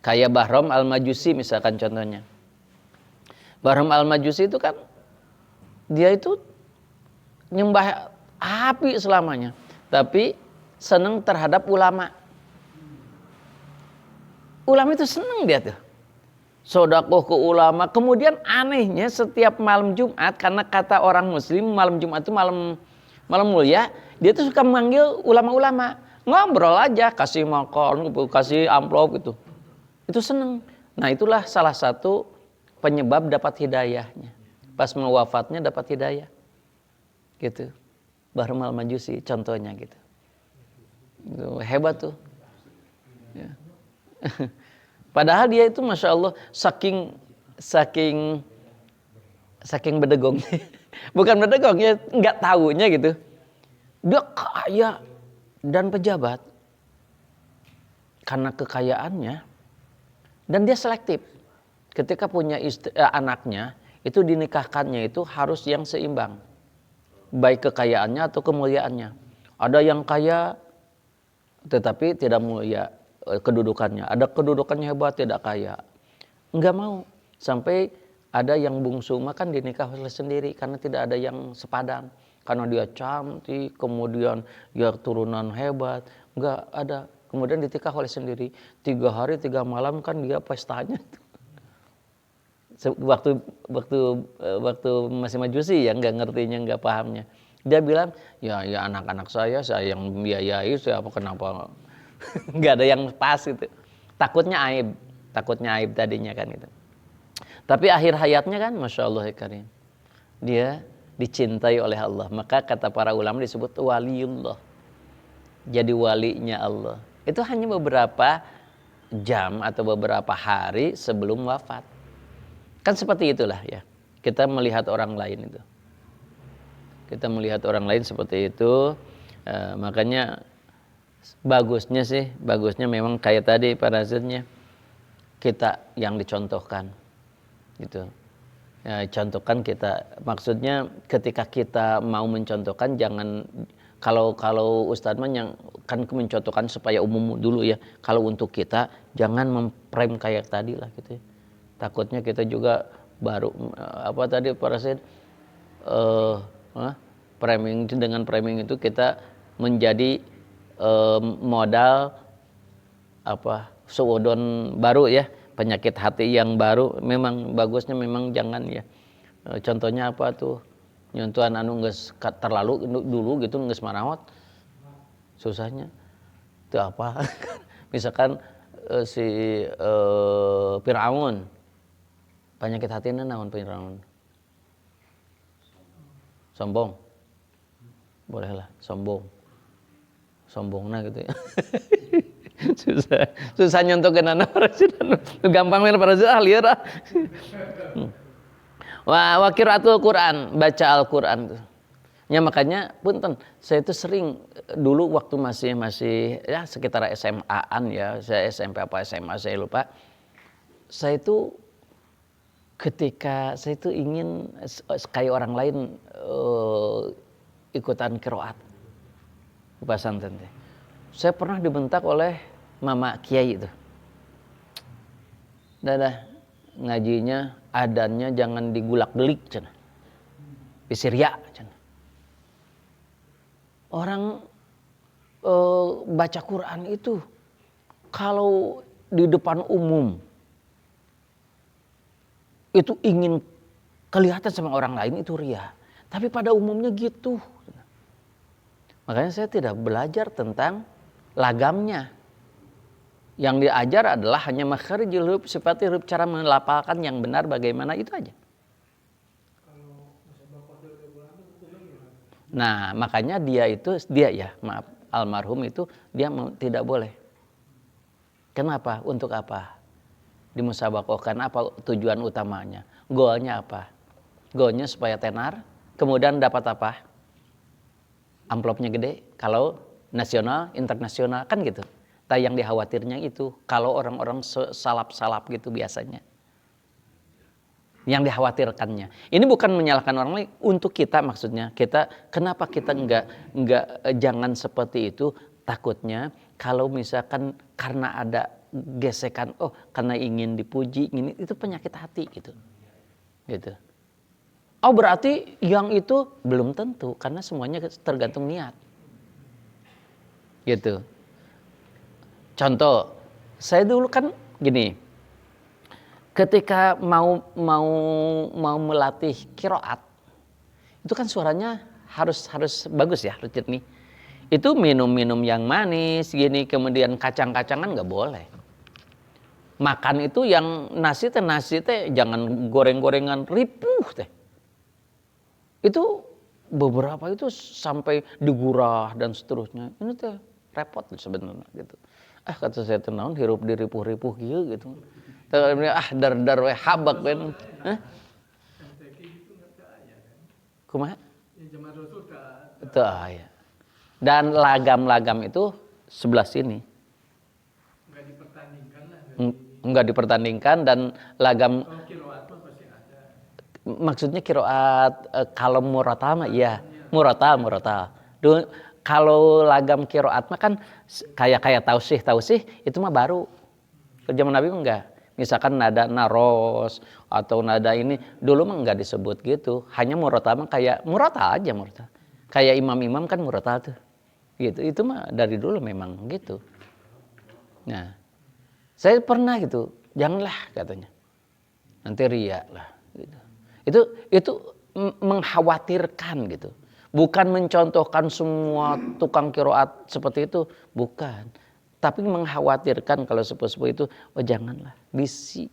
Kayak Bahram Al-Majusi misalkan contohnya. Bahram Al-Majusi itu kan dia itu nyembah api selamanya, tapi senang terhadap ulama. Ulama itu senang dia tuh. Sodakoh ke ulama. Kemudian anehnya setiap malam Jumat, karena kata orang muslim malam Jumat itu malam mulia, dia tuh suka memanggil ulama-ulama. Ngobrol aja, kasih makan, kasih amplop gitu. Itu senang. Nah itulah salah satu penyebab dapat hidayahnya. Pas mau wafatnya dapat hidayah. Gitu. Bahram Al-Majusi contohnya gitu. Itu hebat tuh. Ya. Padahal dia itu masya Allah saking bedegongnya, bukan bedegongnya, nggak tahunya gitu. Dia kaya dan pejabat karena kekayaannya, dan dia selektif. Ketika punya anaknya itu dinikahkannya itu harus yang seimbang, baik kekayaannya atau kemuliaannya. Ada yang kaya tetapi tidak mulia kedudukannya, ada kedudukannya hebat tidak kaya, enggak mau. Sampai ada yang bungsu makan dinikah oleh sendiri karena tidak ada yang sepadan, karena dia cantik, kemudian dia turunan hebat, enggak ada. Kemudian dinikah oleh sendiri, 3 hari 3 malam kan dia pestanya. Waktu masih majusi ya nggak ngertinya, nggak pahamnya. Dia bilang ya anak-anak saya yang biayai, saya apa kenapa nggak ada yang pas gitu. Takutnya aib tadinya kan gitu. Tapi akhir hayatnya kan masya Allah ya karim, dia dicintai oleh Allah. Maka kata para ulama disebut waliullah, jadi walinya Allah. Itu hanya beberapa jam atau beberapa hari sebelum wafat. Kan seperti itulah ya. Kita melihat orang lain itu. Kita melihat orang lain seperti itu. Makanya bagusnya memang kayak tadi parasit,nya kita yang dicontohkan. Gitu. Ya, contohkan kita. Maksudnya ketika kita mau mencontohkan jangan Kalau Ustadz mah yang kan mencontohkan supaya umum dulu ya. Kalau untuk kita jangan memprem kayak tadi lah gitu ya. Takutnya kita juga baru apa tadi Pak Rasid framing dengan framing itu kita menjadi modal apa suudon baru ya, penyakit hati yang baru. Memang bagusnya memang jangan ya. Contohnya apa tuh? Nyontohan anu geus terlalu dulu gitu geus marawat. Susahnya. Itu apa? Misalkan si Firaun. Penyakit hatinya naon Firaun? Sombong. Bolehlah, sombong. Sombongna gitu ya. susah nyontokeun anak presiden. Gampang men presiden lieur ah. Wa qiraatul Quran, baca Al-Qur'an tuh. Ya makanya punten, saya itu sering dulu waktu masih ya sekitar SMA-an ya, saya SMP apa SMA saya lupa. Saya itu ketika saya itu ingin kayak orang lain ikutan qiraat pesantren teh. Saya pernah dibentak oleh mama kiai itu. Dadah ngajinya adannya jangan digulak-gelik cenah. Bisiria cenah. Orang baca Quran itu kalau di depan umum itu ingin kelihatan sama orang lain itu ria. Tapi pada umumnya gitu. Makanya saya tidak belajar tentang lagamnya. Yang diajar adalah hanya makharijul huruf, sifat huruf, cara melafalkan yang benar bagaimana itu aja. Nah, makanya dia almarhum itu dia tidak boleh. Kenapa? Untuk apa? Dimusabakohkan apa tujuan utamanya? Goalnya apa? Goalnya supaya tenar, kemudian dapat apa? Amplopnya gede. Kalau nasional, internasional kan gitu. Yang dikhawatirnya itu kalau orang-orang salap-salap gitu biasanya. Yang dikhawatirkannya. Ini bukan menyalahkan orang lain, untuk kita maksudnya. Kenapa kita enggak jangan seperti itu? Takutnya kalau misalkan karena ada gesekan, karena ingin dipuji, itu penyakit hati gitu. Gitu. Oh berarti yang itu belum tentu karena semuanya tergantung niat. Gitu. Contoh, saya dulu kan gini, ketika mau melatih qiraat, itu kan suaranya harus bagus ya, harus jernih. Itu minum yang manis gini, kemudian kacang-kacangan nggak boleh. Makan itu yang nasi teh jangan goreng-gorengan ripuh teh. Itu beberapa itu sampai digurah dan seterusnya. Ini teh repot sebenarnya gitu. Kata saya tenaun hirup diripuh-ripuh gitu. Dar we habak ben. Kumaha? Itu ya. Dan lagam-lagam itu sebelah sini. Enggak dipertandingkan dan lagam maksudnya qiraat kalau murattal mah iya, murattal. Kalau lagam qiraat mah kan kayak tausih itu mah baru. Zaman Nabi enggak. Misalkan nada naros atau nada ini dulu mah enggak disebut gitu. Hanya murattal mah kayak murattal aja murattal. Kayak imam-imam kan murattal tuh. Gitu. Itu mah dari dulu memang gitu. Nah, saya pernah gitu. Janganlah katanya. Nanti riya lah gitu. Itu mengkhawatirkan gitu. Bukan mencontohkan semua tukang qiraat seperti itu, bukan. Tapi mengkhawatirkan kalau sepuh-sepuh itu, janganlah, bisi.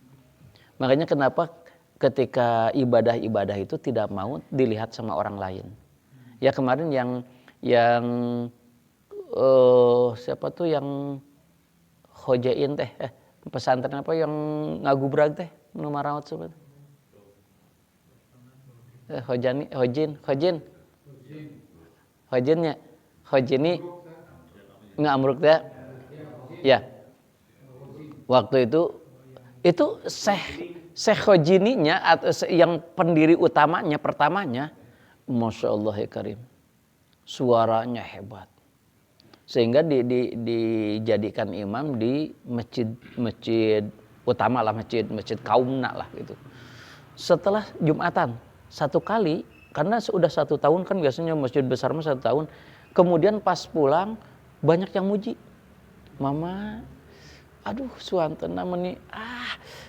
Makanya kenapa ketika ibadah-ibadah itu tidak mau dilihat sama orang lain. Ya kemarin yang siapa tuh yang hojain teh, pesantren apa yang ngagubrag teh, nu marawat sobat. Hojinnya hojini nggak amruk teh ya waktu itu Syekh Hojininya atau yang pendiri utamanya pertamanya Masya Allah ya Karim suaranya hebat. Sehingga dijadikan imam di masjid utama lah, masjid kaumna lah gitu. Setelah Jumatan, satu kali, karena sudah 1 tahun kan biasanya masjid besar mah 1 tahun. Kemudian pas pulang, banyak yang muji. Mama, aduh suantena meni,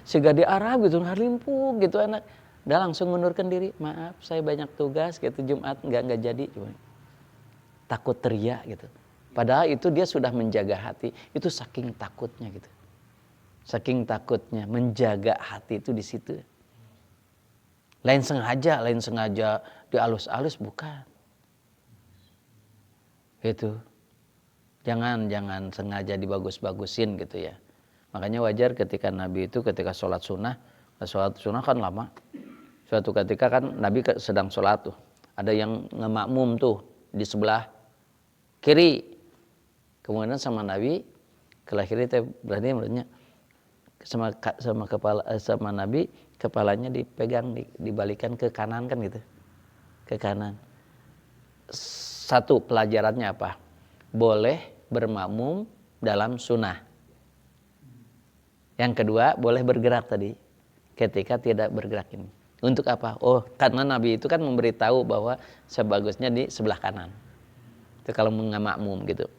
siga di Arab gitu, halimpu gitu anak. Udah langsung mundurkan diri, maaf saya banyak tugas gitu, Jumat enggak jadi. Takut teriak gitu. Padahal itu dia sudah menjaga hati, itu saking takutnya gitu. Saking takutnya menjaga hati itu di situ. Lain sengaja dialus-alus bukan. Itu. Jangan sengaja dibagus-bagusin gitu ya. Makanya wajar ketika Nabi itu ketika sholat sunnah kan lama. Suatu ketika kan Nabi sedang sholat tuh. Ada yang ngemakmum tuh di sebelah kiri. Kemudian sama Nabi kelah kiri teh berarti menurutnya sama Nabi kepalanya dipegang dibalikan ke kanan kan gitu. Ke kanan. Satu pelajarannya apa? Boleh bermakmum dalam sunnah. Yang kedua boleh bergerak tadi ketika tidak bergerak ini. Untuk apa? Oh, karena Nabi itu kan memberitahu bahwa sebagusnya di sebelah kanan. Itu kalau mengamakmum gitu.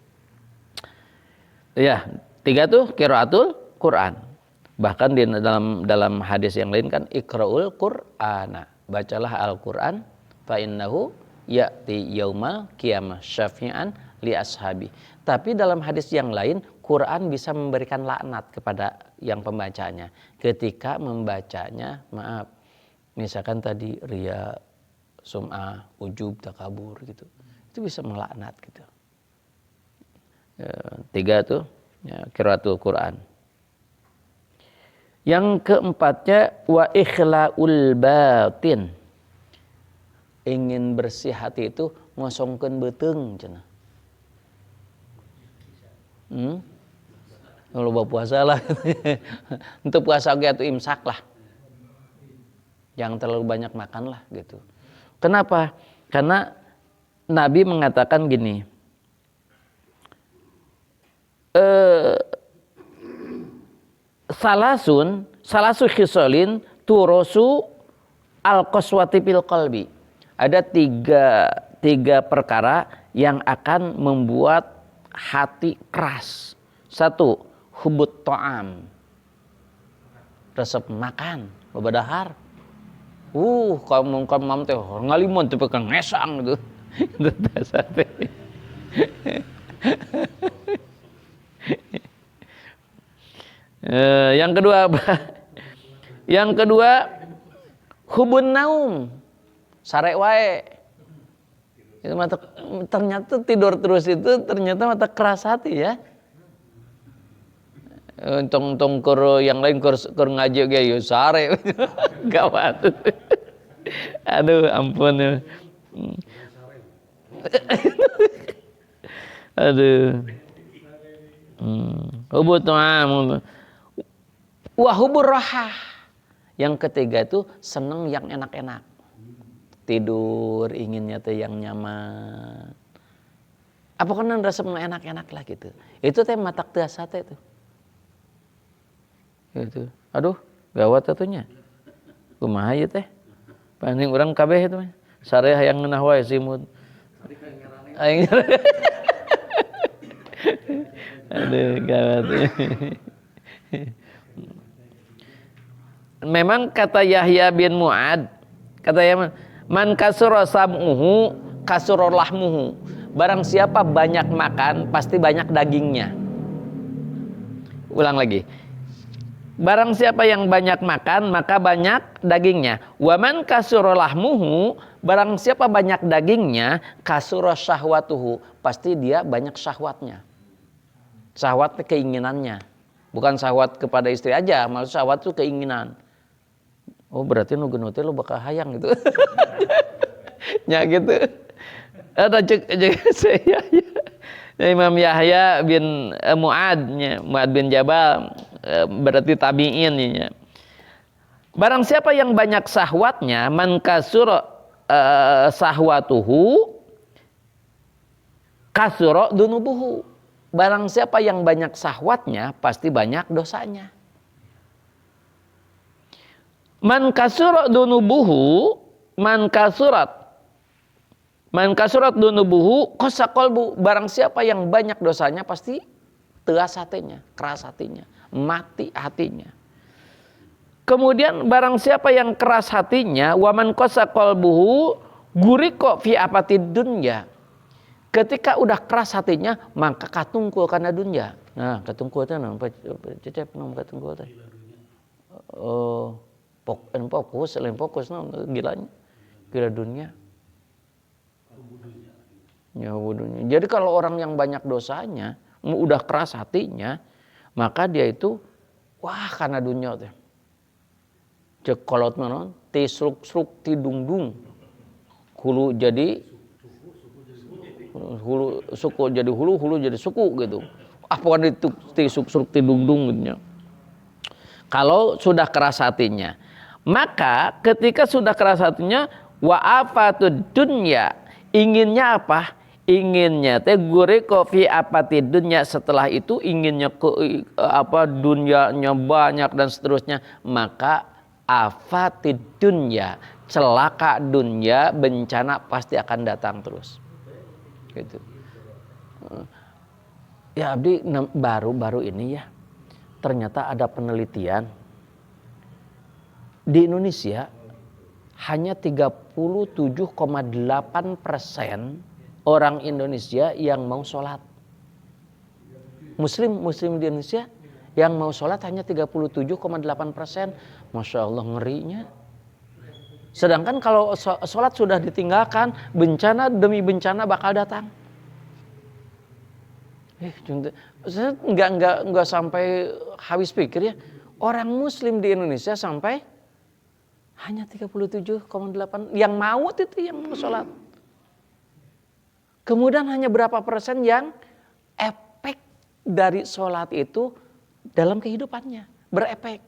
Ya, 3 tuh qiraatul Quran. Bahkan di dalam hadis yang lain kan iqraul Qur'ana. Bacalah Al-Qur'an fa innahu ya'ti yaumal qiyamah syafi'an li ashabi. Tapi dalam hadis yang lain Quran bisa memberikan laknat kepada yang pembacanya ketika membacanya, maaf. Misalkan tadi riya, sum'ah, ujub, takabur gitu. Itu bisa melaknat gitu. 3 tuh ya, qiraatul Quran. Yang keempatnya wa ikhlaul batin. Ingin bersih hati itu ngosongkeun beuteung cenah. Loba puasa lah. Untuk puasa ge atuh imsak lah. Jangan terlalu banyak makan lah gitu. Kenapa? Karena Nabi mengatakan gini. Salasu khisalin turosu al-qaswati fil qalbi. Ada tiga perkara yang akan membuat hati keras. 1, hubut ta'am. Resep makan, babadahar. Kamu teh ngalimun teh pegang ngesang gitu. Itu dasar teh. Yang kedua apa? Yang kedua hubun naum. Sare wae. Itu ternyata tidur terus itu ternyata mata keras hati ya. Untung keur yang lain keur ngaji ge yo sare. Gawat. Aduh ampun. Aduh. Hubut naum. Wahubur rahah. Yang ketiga itu seneng yang enak-enak. Tidur inginnya tuh yang nyaman. Apa kan rasa enak-enak lah gitu. Itu teh matak tiasa teh itu. Gitu. Aduh, gawat atunya. Kumaha ieu teh? Paning urang kabeh itu mah. Sare hayang ngeunah wae simut. Aing. Aduh, gawat. Memang kata Yahya bin Mu'ad, kata Yahya, man kasura sam'uhu kasura lahmuhu. Barang siapa banyak makan pasti banyak dagingnya. Ulang lagi. Barang siapa yang banyak makan maka banyak dagingnya. Wa man kasura lahmuhu, barang siapa banyak dagingnya kasura syahwatuhu, pasti dia banyak syahwatnya. Syahwat keinginannya. Bukan syahwat kepada istri aja, maksud syahwat itu keinginan. Oh berarti nu genut teh lo bakal hayang gitu. Nya gitu. Ada cek saya. Imam Yahya bin Mu'ad bin Jabal berarti tabi'in nya. Barang siapa yang banyak syahwatnya man kasur syahwatuhu kasura dunubuhu. Barang siapa yang banyak syahwatnya, pasti banyak dosanya. Man kasura dunubuhu, man kasurat dunubuhu qasa qalbu. Barang siapa yang banyak dosanya, pasti teas hatinya, keras hatinya, mati hatinya. Kemudian barang siapa yang keras hatinya, waman qasa qalbuhu guriqa fi apatid dunya. Ketika udah keras hatinya, maka katungkul karena dunia. Nah, katungkul teh naon? Cecep naon katungkul teh? Oh, fokus, lain fokus naon gilanya. Gila dunia. Ya, wudunya. Jadi kalau orang yang banyak dosanya, udah keras hatinya, maka dia itu wah karena dunia teh. Cek kolot naon? Ti sruk ti dungdung. Hulu jadi hulu suku jadi hulu jadi suku gitu. Apa itu ti sruk ti dungdung gitu. Kalau sudah keras hatinya, maka ketika sudah keras hatinya wa afatud dunya, inginnya apa? Inginnya teh guriko fi apati dunya, setelah itu inginnya ke apa dunianya banyak dan seterusnya, maka afatid dunya, celaka dunia, bencana pasti akan datang terus. Gitu. Ya abdi baru ini ya, ternyata ada penelitian di Indonesia hanya 37,8% orang Indonesia yang mau sholat. Muslim di Indonesia yang mau sholat hanya 37,8%. Masya Allah, ngerinya. Sedangkan kalau sholat sudah ditinggalkan, bencana demi bencana bakal datang. Saya nggak sampai habis pikir ya. Orang Muslim di Indonesia sampai hanya 37,8 yang maut itu yang mau sholat. Kemudian hanya berapa persen yang efek dari sholat itu dalam kehidupannya berefek.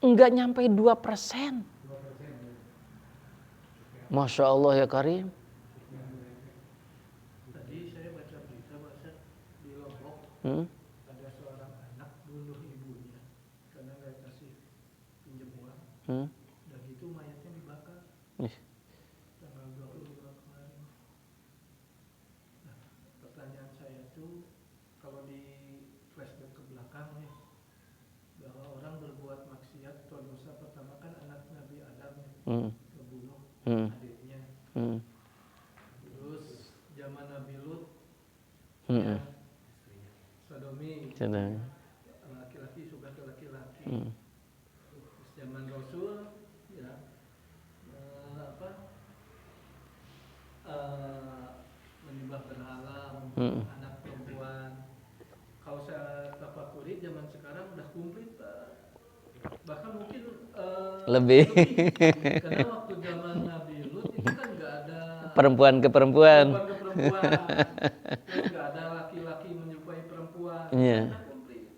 Enggak nyampe 2%. Masya Allah ya Karim. Tadi saya baca berita bahasa di Lombok ada seorang anak bunuh ibunya karena nggak kasih pinjam uang. Dan itu mayatnya dibakar. Tanggal 25 kemarin. Nah, pertanyaan saya tuh kalau di flashback ke belakang nih, bahwa orang berbuat maksiat atau dosa pertama kan anak Nabi Adam ngebunuh adiknya. Terus zaman Nabi Lut ya, sodomi, laki-laki suka ke laki-laki. Terus zaman Rasul ya menyembah berhala, anak perempuan. Kalau saya tafakuri zaman sekarang udah komplit, bahkan mungkin lebih. karena waktu zaman Nabi Lut itu kan nggak ada Perempuan ke perempuan. Terus nggak ada laki-laki menyerupai perempuan. Iya. Karena komplit.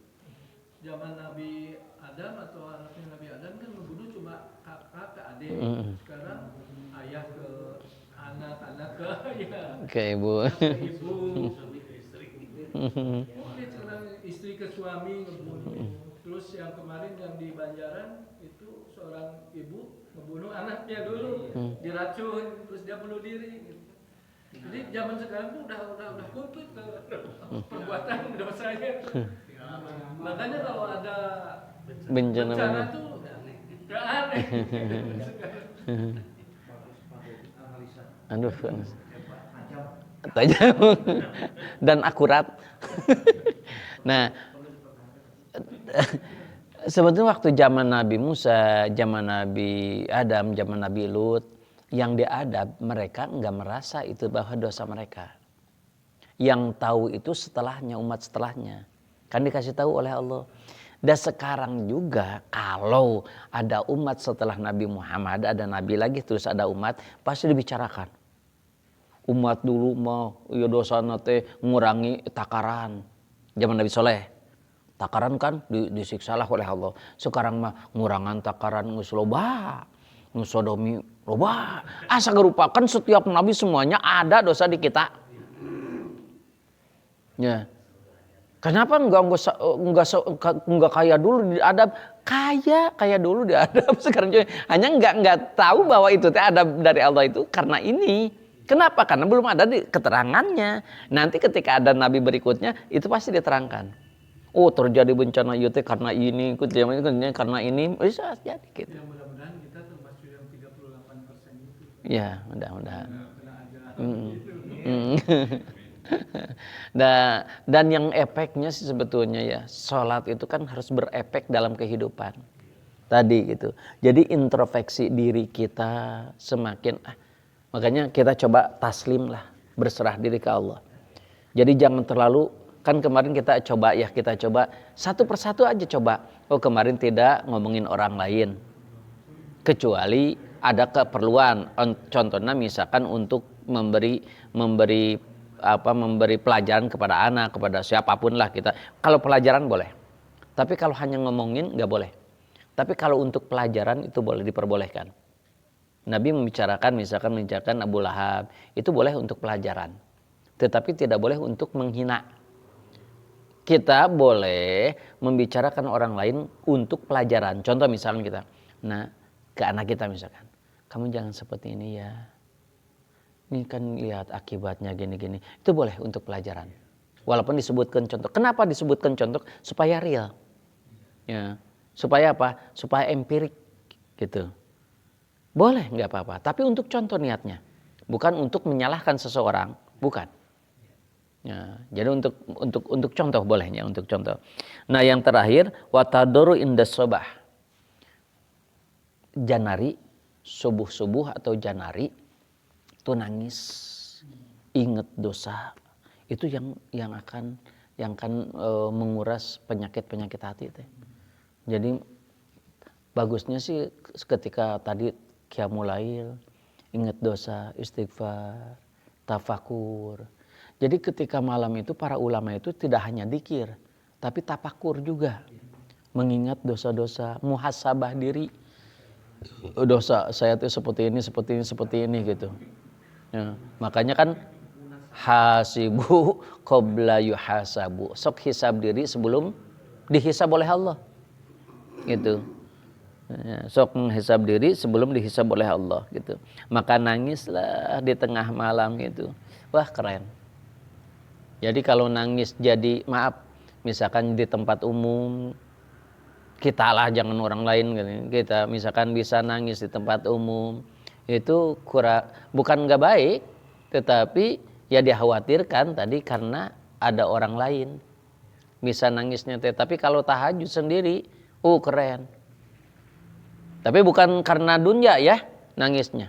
Zaman Nabi Adam atau anaknya Nabi Adam kan membunuh cuma kakak ke adik. Sekarang ayah ke anak ke ya. Ke ibu. Ke ibu. Komplit sekarang istri ke suami ngebunuh. Terus yang kemarin yang di Banjaran itu seorang ibu ngebunuh anaknya dulu, diracun, terus dia bunuh diri. Jadi zaman sekarang tuh udah komplit perbuatan dosanya. Makanya kalau ada bencana tuh gak aneh. Aduh, tajam dan akurat. Nah, sebetulnya waktu zaman Nabi Musa, zaman Nabi Adam, zaman Nabi Lut, yang diadab mereka nggak merasa itu bahwa dosa mereka. Yang tahu itu setelahnya, umat setelahnya. Kan dikasih tahu oleh Allah. Dan sekarang juga kalau ada umat setelah Nabi Muhammad, ada Nabi lagi terus ada umat, pasti dibicarakan. Umat dulu mah ya dosa nate ngurangi takaran. Zaman Nabi Soleh. Takaran kan disiksalah oleh Allah. Sekarang mah ngurangan takaran geus loba. Ngusodomi loba. Asa gerupakan setiap nabi semuanya ada dosa di kita. Ya. Kenapa enggak kaya dulu diadab? Kaya dulu diadab. Sekarang juga hanya enggak tahu bahwa itu adab dari Allah itu karena ini. Kenapa? Karena belum ada di keterangannya. Nanti ketika ada nabi berikutnya itu pasti diterangkan. Oh, terjadi bencana itu karena ini, karena ini bisa jadi gitu. Ya mudah-mudahan kita termasuk yang 38% itu. Ya, mudah-mudahan. Kena ajaran Mm. gitu. Mm. Dan yang efeknya sih sebetulnya ya, sholat itu kan harus berefek dalam kehidupan tadi gitu. Jadi introspeksi diri kita semakin makanya kita coba taslim lah, berserah diri ke Allah. Jadi jangan terlalu, kan kemarin kita coba satu persatu aja coba. Oh, kemarin tidak ngomongin orang lain kecuali ada keperluan, contohnya misalkan untuk memberi pelajaran kepada anak, kepada siapapun lah kita. Kalau pelajaran boleh, tapi kalau hanya ngomongin nggak boleh. Tapi kalau untuk pelajaran itu boleh, diperbolehkan. Nabi membicarakan Abu Lahab, itu boleh untuk pelajaran, tetapi tidak boleh untuk menghina. Kita boleh membicarakan orang lain untuk pelajaran. Contoh misalnya kita, ke anak kita misalkan, kamu jangan seperti ini ya. Ini kan lihat akibatnya gini-gini. Itu boleh untuk pelajaran. Walaupun disebutkan contoh. Kenapa disebutkan contoh? Supaya real. Ya. Supaya apa? Supaya empirik gitu. Boleh, nggak apa-apa. Tapi untuk contoh niatnya. Bukan untuk menyalahkan seseorang. Bukan. Ya, jadi untuk contoh bolehnya, untuk contoh. Nah, yang terakhir, watadoru indas sobah. Janari, subuh-subuh atau janari, itu nangis, ingat dosa, itu yang akan menguras penyakit hati itu. Jadi bagusnya sih ketika tadi qiyamul lail, ingat dosa, istighfar, tafakur. Jadi ketika malam itu para ulama itu tidak hanya dzikir, tapi tafakur juga, mengingat dosa-dosa, muhasabah diri. Dosa saya tuh seperti ini gitu. Ya, makanya kan hasibu qabla yuhasabu. Sok hisab diri sebelum dihisab oleh Allah. Gitu. Ya, sok menghisab diri sebelum dihisab oleh Allah gitu. Maka nangislah di tengah malam gitu. Wah, keren. Jadi kalau nangis jadi misalkan di tempat umum, kita lah, jangan orang lain gitu. Kita misalkan bisa nangis di tempat umum, itu bukan nggak baik, tetapi ya dikhawatirkan tadi karena ada orang lain bisa nangisnya. Tapi kalau tahajud sendiri, keren. Tapi bukan karena dunia ya nangisnya,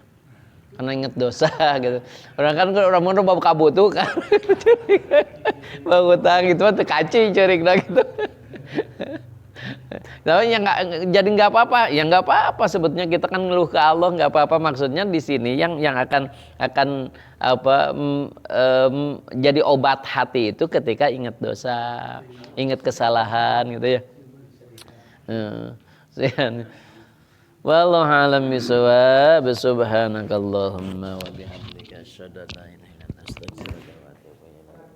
karena inget dosa gitu. Orang kan orang mau bawa kabut tuh kan, bawa utang gitu, kaci cerik dah gitu. Tapi ya nggak apa-apa, ya nggak apa-apa sebetulnya, kita kan ngeluh ke Allah, nggak apa-apa. Maksudnya di sini yang akan jadi obat hati itu ketika ingat dosa, ingat kesalahan gitu ya. Wallahu a'lam bishawab. Subhanakallahumma wa bihamdika asyhadu an la ilaha illa anta astaghfiruka wa atubu ilaik.